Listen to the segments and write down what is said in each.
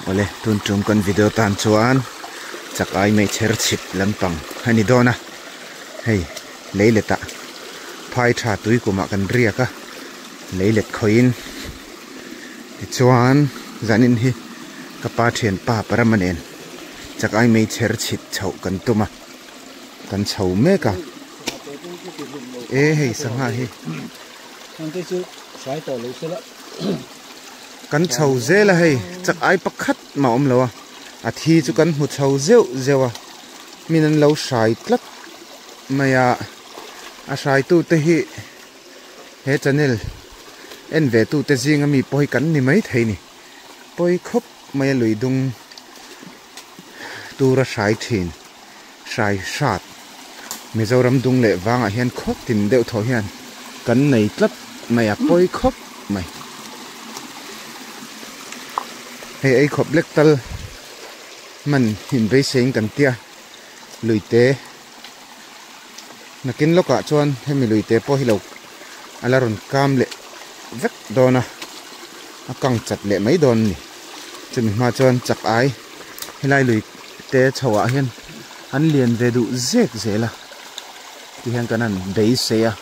Ole tun tum kan video tan chuan chak ai mai cher chip lampang hani dona hei leileta phai tha tui kuma kan ria ka leilet khoin ti chuan zanin hi ka pa thian pa paramanen chak ai mai cher chip chau kan tuma kan chau me ka e hei sanga hi kan chau zela hei chak ai pakhat ma om lo a thi chu kan hu chau zeu zewa minan lo shai tlat maya a shai tu te hi he channel en ve tu te jing ami poi kan ni mai theini poi khop mai lui dung tura shai thin shai shat mizoram dung le wanga hian khop tin deuh tho hian kan nei tlat maya poi khop mai hei ai khop lek tal man hin bei seng kan tia luite nakin loka chuan hemi luite po hilo alaron kam le vek dona akang chat le mai don ni chumi ma chuan chak ai helai luite chawa hian an lian ve du zek zela ti hian kanan bei se a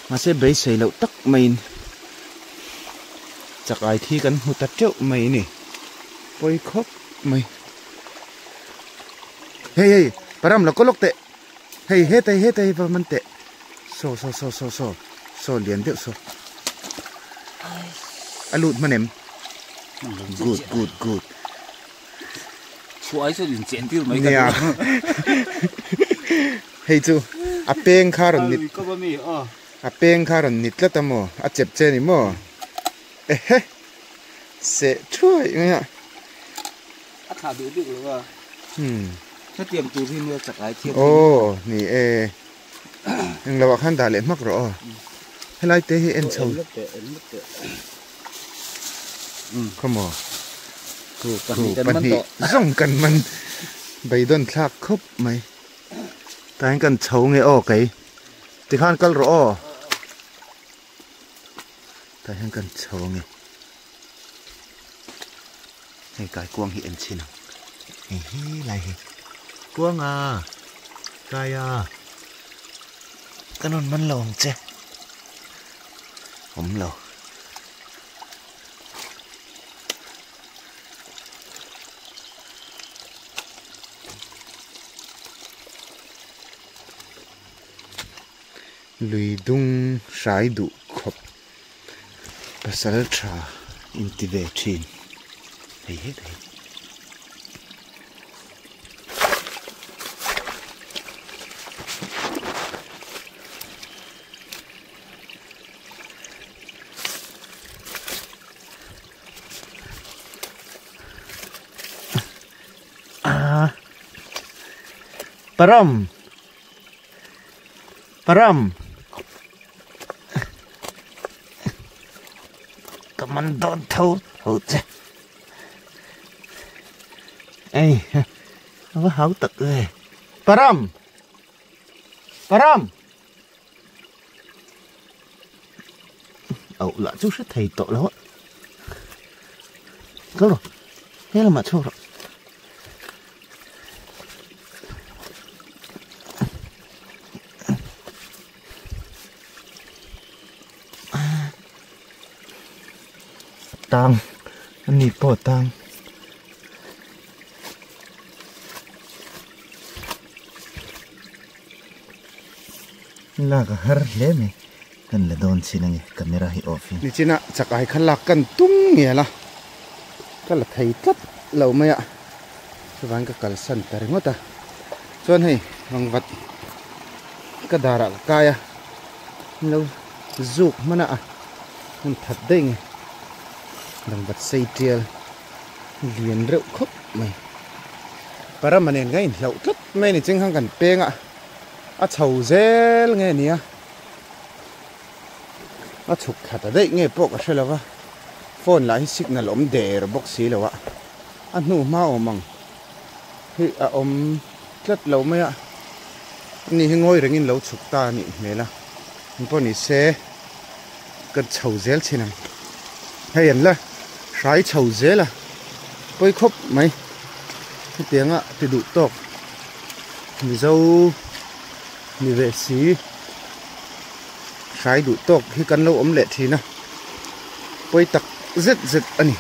ma se bei se lo tak main chak ai thi kan hu ta teu mai ni poi khop mai hey param lo kolok te hey he pa man te so lian deu so alut manem good so ai so din chen tir mai ka hey chu a peng kharon nit a peng kharon nit la tamo a chep che ni mo he se thui nga a tha du du lo waถ้าเตรียมตูที่เมื่อจากไอเทียม โอ้นี่ยังเราขั้นตาเล็กมากหรอให้ไล่เตะให้เอ็นชาวขโมยถูกปันนี้ส่งกันมันใบด้นคลากครบไหมแต่ให้กันเฉาไงอ้อไก่ที่ข้านกันหรอแต่ให้กันเฉาไงให้กายกวางให้เอ็นชินเฮ้ยไรQuang à, cay à, cái nón mắn lồng chứ, không lồng, lùi dung sải đủ khop, pasal trà, intive chin, thấy hết đấy. Param Kaman don thâu chứ ê nó có háo tật rồi Param ẩu lạ chú rất thầy tội lắm có rồi thế là mà chô rồi tang ani po tang la ka har le me kan la don sinang camera hi off ni china chakai khalak kan tung nge la kala thei tat lo maya chuan ka kal san tar ngota chuan hei wangwat ka dara kaya lo zuk mana a hun that ding đang bật xây tiel liền rượu khóc mày para mà nền ngay lậu tất mày này chính hàng gần peng ạ à chầu dễ nghe nè à chụp khát ở đây nghe bốc ở đây là phone lại signal ôm đề rồi bốc xí là à nụ mau măng thì ôm rất lâu mấy ạ nì ngồi rồi nhìn lâu chụp ta nị mẹ là bọn nị xe cần chầu dễ trên này hay là trái chầu dễ là bơi khóc mấy cái tiếng ạ thì đủ tộc mì dâu mì vệ xí khai đủ tộc khi cắn lâu ấm lệ thì nè bơi tặc rất anh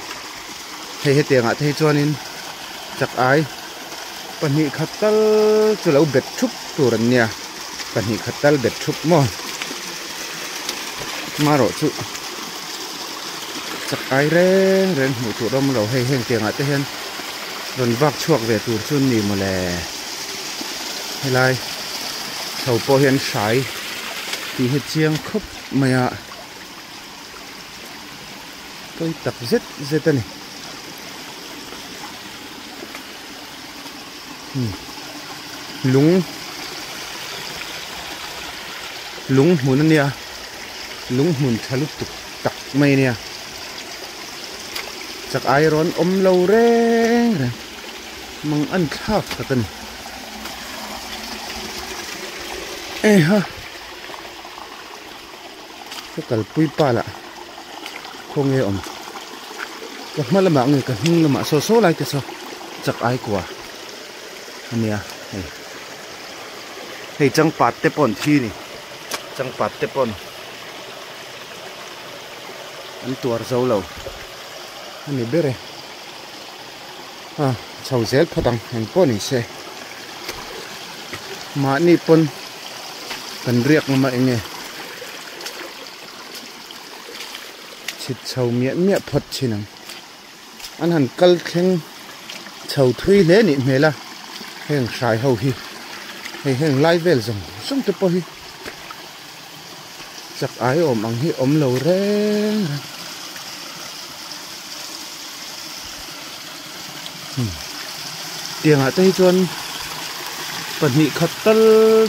thấy hết tiếng ạ thấy cho nên chắc ai phần nhị khát tal cho lâu bệt chúc tủ rần nha phần nhị khát tal bệt chúc mòn mà rồi chú chắc ai rèn hủ tủ đông lâu hay tiếng ạ thế hen rồi vác chuộc về tủ chun nỉ mà lè hay lai thầu po hiện sải thì hết chiang khóc mày ạ tôi tập rất tên này lúng hùn nè lúng hùn thà lúc tục tặc mày nè chắc ai rón lâu reng rồi mang ăn khác cả tên ê ha cái cල් pui pa là không nghe ông cái mà là mạng người cái hưng là mạng số lại cái sao chắc ai quá anh à hey chẳng phát tế bồn thi nè chẳng phát tế bồn anh tuột dâu lâu anh ấy biết rồi chầu dễ phát đằng anh bồn này xe mà anh bồn cần riêng mà anh nghe chít chầu miệng phật chi năng anh hẳn cල් khen chầu thui lẽ nị mẹ là hẹn sài hầu hi hẹn lai về rồi xong tới po hi chắc ai ôm ăn hi ôm lâu reng tiếng ở đây chuan phần nhị khát tal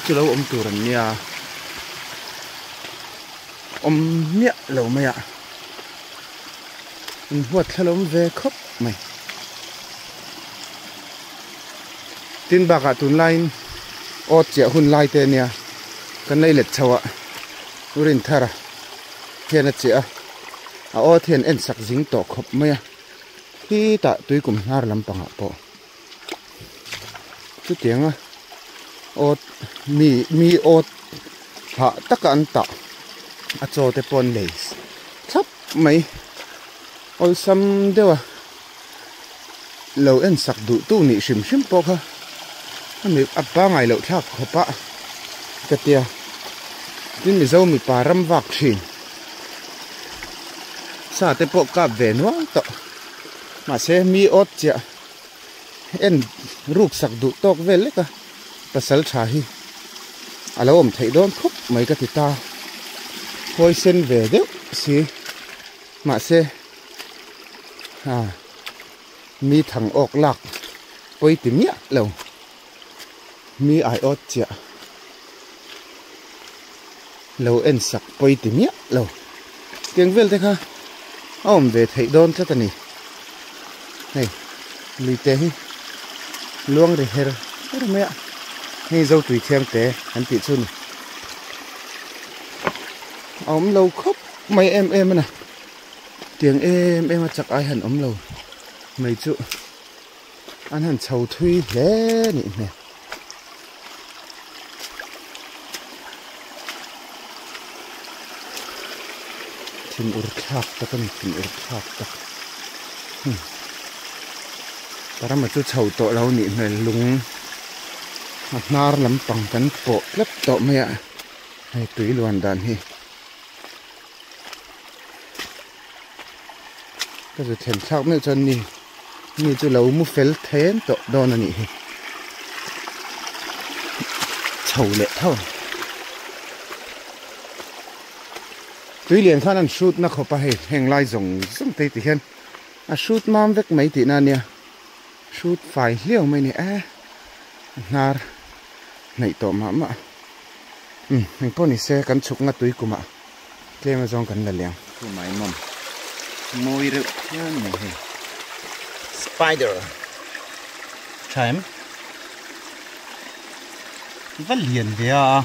chỉ lâu ôm tủ rần nhà ôm miệng lâu mày ạ huột theo lắm về khóc mày tin bạc à tuần lai ớt chè hun lai tên nha cái này lệch chào ạ urin thara thiên chè ớt thiên en sạc dính tổ khóc mày khi tạ túi cùng har làm bằng hạ bộ chút tiếng ớt mi ớt hạ tất cả ăn tạ cho te pon lấy thấp mày ôi xăm đâu à lâu en sạc đủ tu nị xìm bọc ha mình áp ba ngày lâu khác hợp bạ cái tia tin mình dâu mình bà râm vạc xìn sao te bọc cạp về nó tọ mà xe mi ớt chạ en rụp sạc đủ tóc về lấy cả ta sel trả hi lâu ông thấy đón khúc mấy cái thì ta thôi xin về đấy xí mà xe mi thằng ốc lạc quay tìm nhá lâu mi ai ớt chạ lâu en sạc quay tìm nhá lâu tiếng vel thế ha ông về thấy đón cho ta nè này mi té hi luông để hết rồi mẹ ạ hay dâu tùy thêm té hắn tị xuân ông lâu khóc mấy em này tiếng em mà chắc ai hẳn ấm lâu mấy chú anh hẳn chầu thui lẽ nị nè thiên ur khạc ta con thiên ur khạc ta para mà chú chầu tội lâu nị này lúng nar lắm bằng cắn bộ lấp tội mẹ hay túi luồn đàn hi cái gì thèm khác nữa cho nị như chú lâu mua phèn thén tội đòn là nị chầu lệ thôi túi liền khăn ăn shoot nó khó phải hàng lai dùng tây thì hen shoot mam vek mấy tí na nè shoot phải liều mấy nè nar này tổ mà mình có nị xe cắn chụp ngắt túi của mà kia mà dòng cắn là liền của máy mầm môi rượu này spider chém vắt liền về à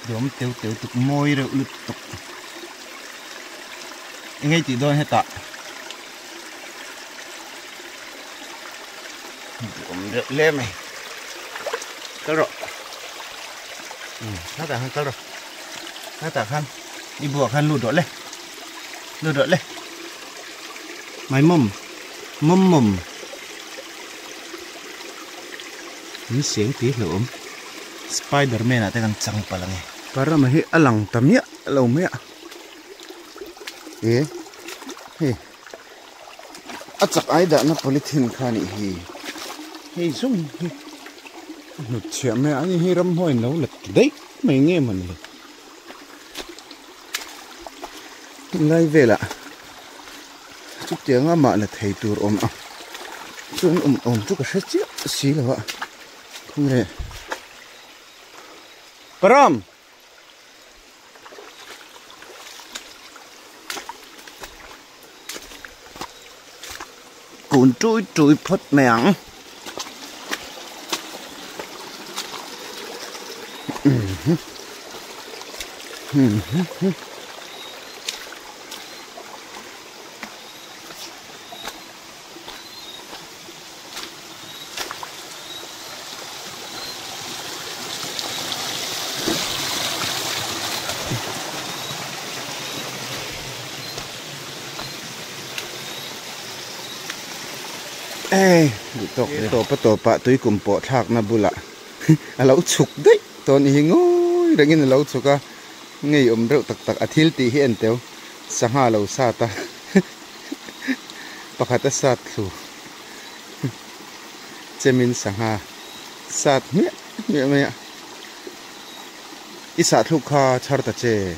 đốm tiêu tục môi rượu lụt tục ngay chỉ đôi hết tạ được lên mày cái rồi nó tả cái rồi nó tả khăn đi buộc khăn lùi đổ lên máy mồm ini siang tí lụm Spiderman ate kang chang pa lang para mahi alang tamya lo mya achak ai da na polythene khani hi zoom nu chia me ani hi ram hoi no lat dei mai nge man le lai vela chút tiếng mà là thầy tour ôm chun chút cái sách xí là vậy không nghe Param cuốn trôi phật mèng tổ bạ tôi cùng bỏ thạc na bula lâu chục đấy tôn hi ngồi đang in lâu chục à ngay rượu tắc athil ti hiện teo sang hà lâu sa ta pakata sát lu chemin sang hà sát mẹ i sát lu kha char ta che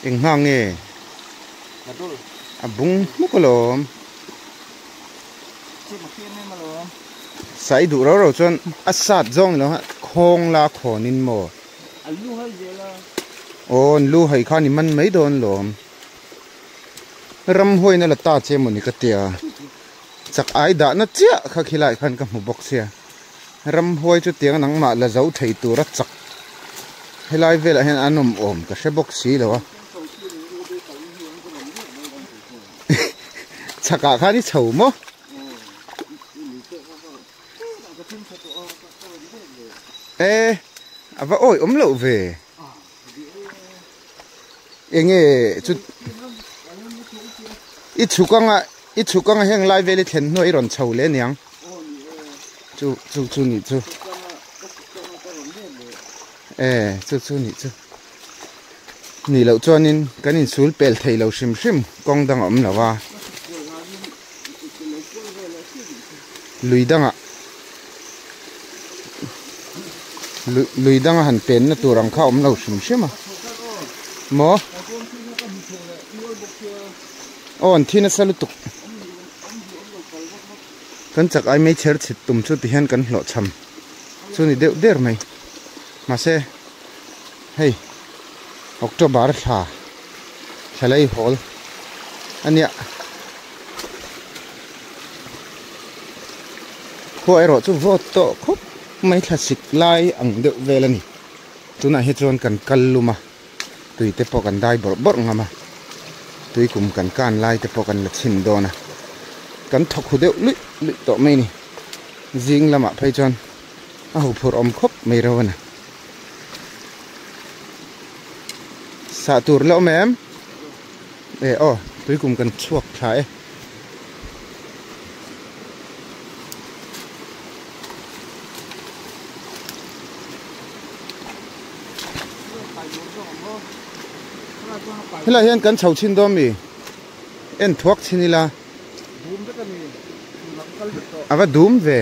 eng hang nghe bung mukolom sai đủ rồi chọn sát zong nó khong la khonin mo ôn lu hay khani man mấy đòn lom ram hoi na la ta che moni ka tia chak ai da na chia kha khilai khan ka mu box sia ram hoi chu tiang nang ma la zau thei tu ra chak helai vela hen anom om ka she box si lo chaka khani chou mo ava oi lo về nghe chút ít chú quăng hang lai về thiên nói ron chầu lên nhang chú nhỉ chú chú nhỉ lâu cho nên cái nên sul pel thầy lâu sim con đang ẩm là wa lùi đang hẳn pen là tụi răng khao ẩm lâu sim mà mo anh thiên sao lúc tục kan chak ai mấy cher chit tum chu ti hian kan hlo cham chu ni deuh der mai ma se hey October tha thalai hol ania ko ai ro chu vote to khop mai thla sik lai ang deuh vel ani tuna he chon kan kalluma tui te po kan dai bor ngama tui kum kan lai te po kan la chin dona kan thok hu deuh lui to mai ni jing lama phai chon a hu phur om khop mai rawana sa tur lo mem tui kum kan chuak thai hela hian kan chho chin dom mi en thuak chinila ava dum ve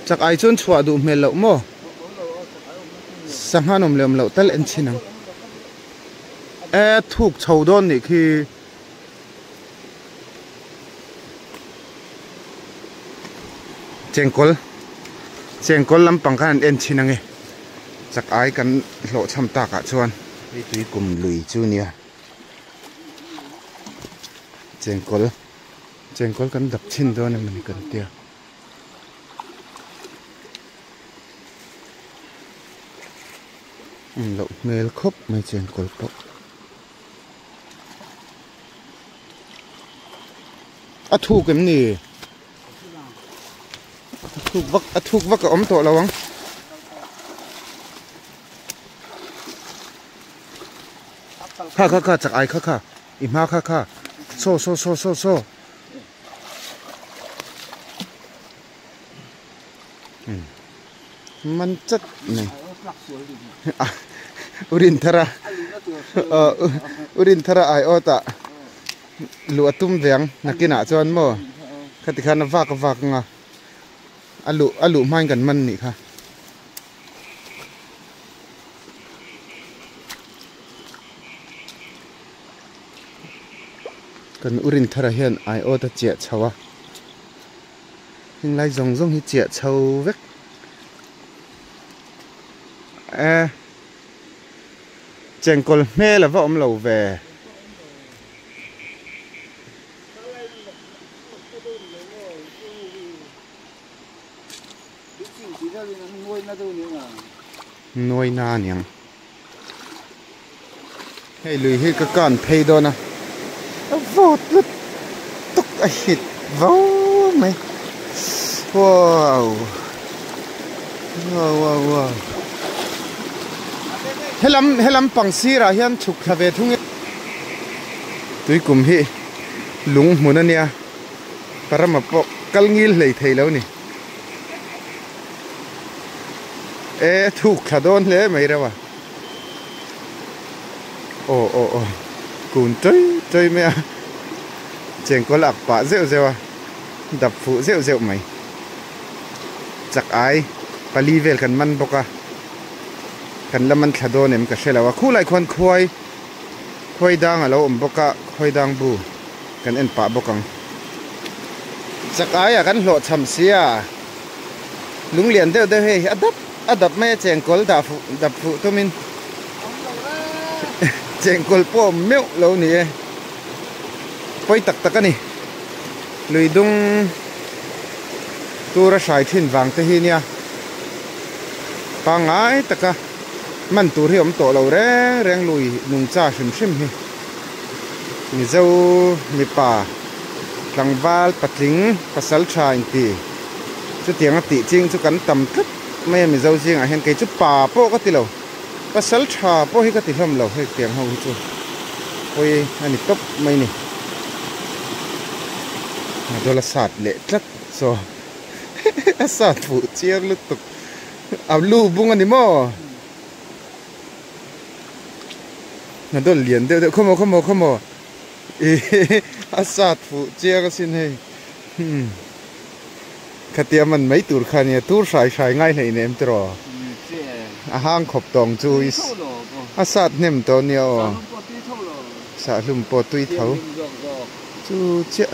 chak ai chon chua du mel lo mo sanghanom lem lo tal en chinang thuk chho don ni khi chengkol lampang kan en chinang e chak ai kan hlo cham ta ka chuan ei tui kum lui chu nia chengkol kan dap chin do na man kan tia lậu nghề khóc mấy chuyện cột bộ thu cái gì thu vắc cái ống tổ lâu không khá chắc ai khá im ha khá soมันจัดนี่อุรินทราอุรินทราไอโอตะลัวตุ้มเวียงนักกินจวนโมคติขันวากงะอลุไม่กันมันนี่ค่ะกันอุรินทราเห็นไอโอตะเจียชาวะยังไล่จงฮิเจียชาวเวกเจงกอลแม่ละว่าเราแวน้อยนาเนี่ยให้ลุยให้กระกันเพย์ดนะวอดลุดตุกไอหิดว้าวไหมว้าวเฮลัมปังซีราฮิอันฉุกทะเวทุงตุยกุมฮีลุงมุนันเนี่ยปรมาปกกัลงิลเลยไทยแล้วนี่ถูกขดอนเลยไม่รู้ว่าโอ้กุนใจไม่อะเจงก็หลักป่าเซลว่ะดับฟูเซลไหมจากไอปลีเวลกันมันปกะกันละมันขดอนเนี่ยมันก็เชื่อแล้วว่าคู่ไหลคนคอยดังเราปกะคอยดังบูกันเอ็นป่าปกังจากไออะกันโหลดทำเสียลุงเลียนเด้อเฮ้ยอัดับแม่เจงกอลดับฟูตัวมินเจงกอลป้อมเมียวเรานี่ไปตักกันนี่ลุยดุงตัวระชายทิ้นวางที่นี่ปังไอ้ตะกะมันตัวที่อมโตเราแรงลุยนุ่งจ้าชิมมีเจ้ามีป่าหลังวาลปัดลิงปัสสัลชาอินตีจุดเตียงติจริงจุกันต่ำทึบไม่มีเจ้าจริงเห็นไก่จุดป่าโป๊กติเราปัสสัลชาโป๊กให้กติลมเราให้เตียงห้องจุโอ้ยอันนี้ตบไม่นี่โดนศาสตร์เละจัดโซ่ศาสตร์ผูเชียร์ลุตุกเอาลูบุ้งอันนี้มั้งนั่นโดนเหรียญเดี๋ยวเข้ามาศาสตร์ผูเชียร์ก็สินให้ขัดเตียมันไม่ตูดขันเนี่ยตูดสายง่ายเลยเนี่ยตรอห้างขบตองจุยศาสตร์เนี่ยตัวเนี่ยศาสตร์ลุมปอตุยเท้าจูเจ้า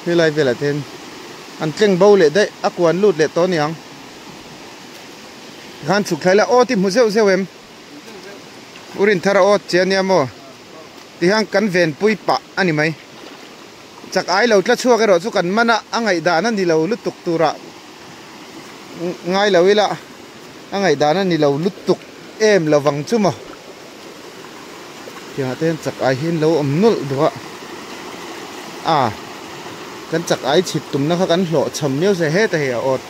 เวลาเทนอันเก่งเบาเลยได้อักวันลูดเลยตัวนี้งานสุดท้ายแล้วโอ้ที่มุเซลเวมอุรินทราโอเจียเนี่ยมั้งที่ห้างกันเวนปุยปะอันนี้ไหมจากไอเราจะช่วยกันรอสู้กันมันอะอังไงด่านั่นที่เราลุตุกตัวระง่ายเราเวลาอังไงด่านั่นที่เราลุตุกเราวังจุ่มที่หาเต้นจากไอเห็นเรานุ่ลด้วยกันจากไอฉิดตุ่มนะครับกันโหลชมเมียวเสียแต่เหี้ยอด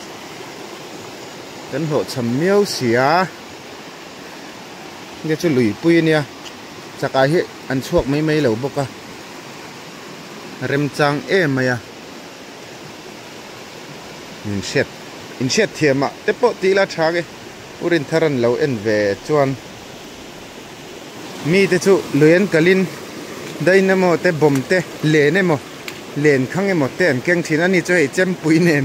กันโหลชมเมียวเสียเนี่ยจะหลุยปุยเนี่ยจากไอเห็นอันช่วงไม่เหลวบกะเริ่มจังมาอ่ะอินเช็ดเทียมอ่ะแต่ปกติละช้าเกอุรินทรันเราเวจวนมีแต่จู่เลียนกลินได้นะโมแต่บ่มแต่เลนเนี่ยโมเลนข้างไอ้หมดแต่เก่งทีนั้นนี่จะให้เจมปุยเนม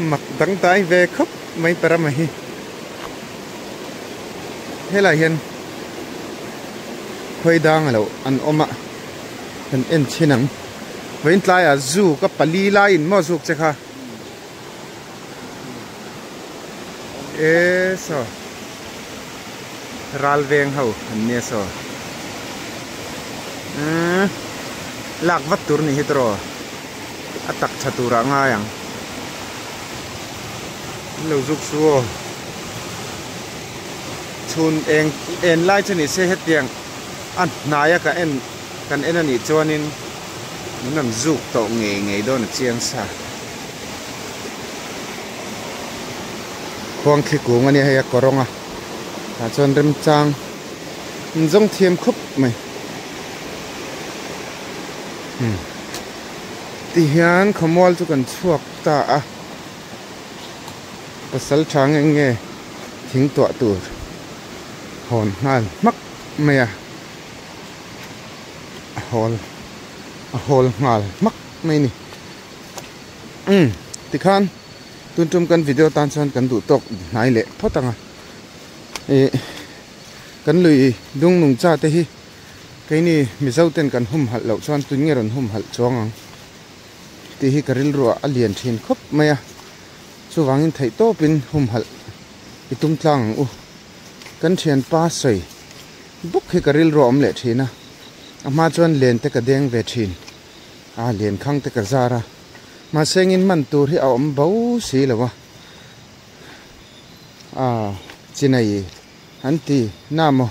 หมักตั้งใจเวครับไม่ประมาณเฮ้ยไรเห็นคอยดังแล้วอันอมะเป็นเอ็นชินังเว้นลายจูกับปลีลายมั่วสุกเจ้าค่ะสอรัลเวงเขาอันนี้สอหลักวัตถุนี่ฮิตรออัตักชตุระง่ายอย่างเราจุกซัว chun en lai chani se hetiang an naya ka en kan en ani chuanin nam zuk to ngei don chiang sa khuang khi ku ngani hay koronga ta chon rem chang zong thiam khup mai ti hian khomol chu kan chuak ta a pasal thang nge thing to tur hon ngal mak maya hol ngal mak mai ni ti khan tun tum kan video tan chan kan du tok nai le photanga kan lui dung nung cha te hi cái ni mi zau ten kan hum hal lo chuan tun nge ron hum hal chuang ti hi karil ro alien thin khop maya chu wangin thei to pin hum hal itum tlang u kan thian pa soi buk he karil ro om le thina ama chuan len te ka deng ve thin a len khang te ka zara ma sengin man tur hi a om bo si lawa chinai anti namo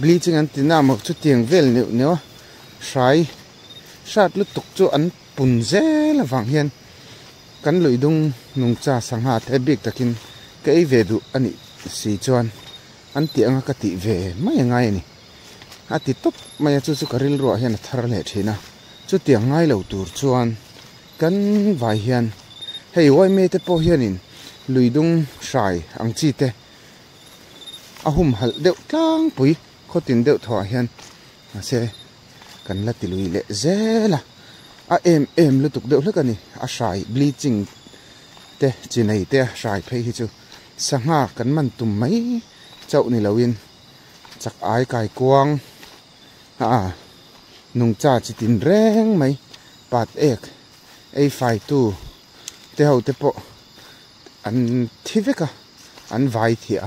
bleaching anti namo chu tiang vel neu sai shat lu tuk chu an pun zel awang hian kan lui dung nung cha sangha the bik takin kei ve du ani si chuan an tianga ka ti ve mai ngai ni ati top mai chu chu karil ro hian thar le thina chu tiang ngai lo tur chuan kan vai hian hei wai me te po hianin lui dung sai ang chi te ahum hal deuh tlang pui khotin deuh thwa hian ase kan la ti lui le zela a em lu tuk deuh hlek ani a sai bleaching te chinai te sai phei hi chu sanga kan man tum mai chau ni loin chak ai kai kuang nung cha chi tin reng mai pat ek ei fai tu te ho te po an thiveka an vai thia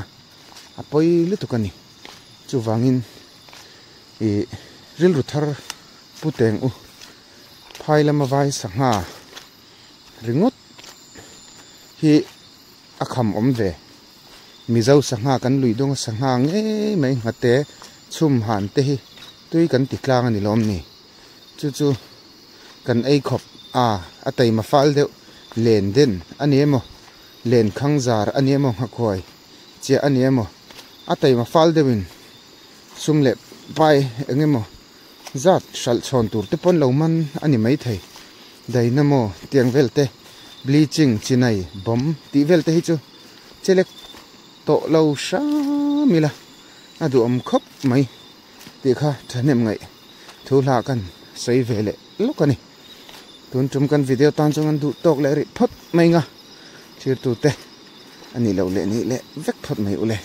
apoi lu tukani chu wangin ril ru thar puteng u phailama vai sanga ringot hi akham om ve mizau sanga kan lui dong sanga nge mai ngate chum han te hi tui kan tiklang ani lom ni chu kan ei khop atai ma fal deuh len den ani emo len khangzar ani emo hakhoi che ani emo atai ma fal deuhin sumle pai engemo zat shal chon tur te pon loman ani mai thei dainamo tiang velte bleaching chinai bom ti velte hi chu chelek to lo sha mila adu om khop mai ti kha thanem ngai thula kan sei vele lokani tun tum kan video tan chongan du tok le ri phot mai nga thir tu te ani lo le ni le vek phot mai ule